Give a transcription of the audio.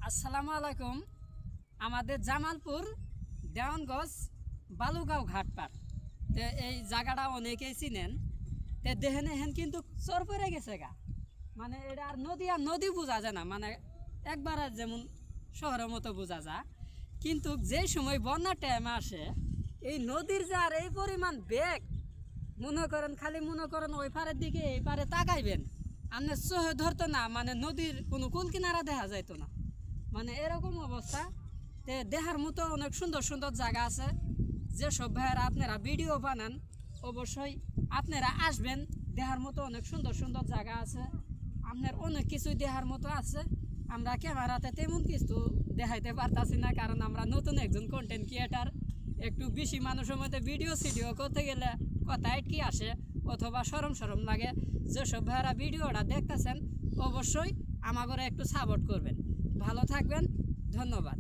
আসসালামু আলাইকুম। আমাদের জামালপুর দেওয়ানগঞ্জ বালুগাঁও ঘাটপাড় তো এই জায়গাটা অনেকেই চিনেন। তো দেখেন এখান কিন্তু চর পড়ে গেছে গা, মানে এটা আর নদী বোঝা যায় না, মানে একবার যেমন শহরের মতো বোঝা যায়। কিন্তু যে সময় বন্যার টাইম আসে এই নদীর যে আর এই পরিমাণ বেগ, মনে করেন ওই পারের দিকে এই পারে তাকাইবেন আপনার চোখে ধরতো না, মানে নদীর কোনো কুল কিনারা দেখা যাইতো না, মানে এরকম অবস্থা। তে দেখার মতো অনেক সুন্দর সুন্দর জায়গা আছে। যেসব ভাইয়েরা আপনারা ভিডিও বানান অবশ্যই আপনারা আসবেন, দেখার মতো অনেক সুন্দর সুন্দর জায়গা আছে, আপনার অনেক কিছুই দেখার মতো আছে। আমরা ক্যামেরাতে তেমন কিছু দেখাইতে পারতাছি না, কারণ আমরা নতুন একজন কন্টেন্ট ক্রিয়েটার। একটু বেশি মানুষের মধ্যে ভিডিও করতে গেলে কথা আটকি আসে অথবা সরম লাগে। যেসব ভাইয়েরা ভিডিওটা দেখতেছেন অবশ্যই আমাকে একটু সাপোর্ট করবেন। ভালো থাকবেন, ধন্যবাদ।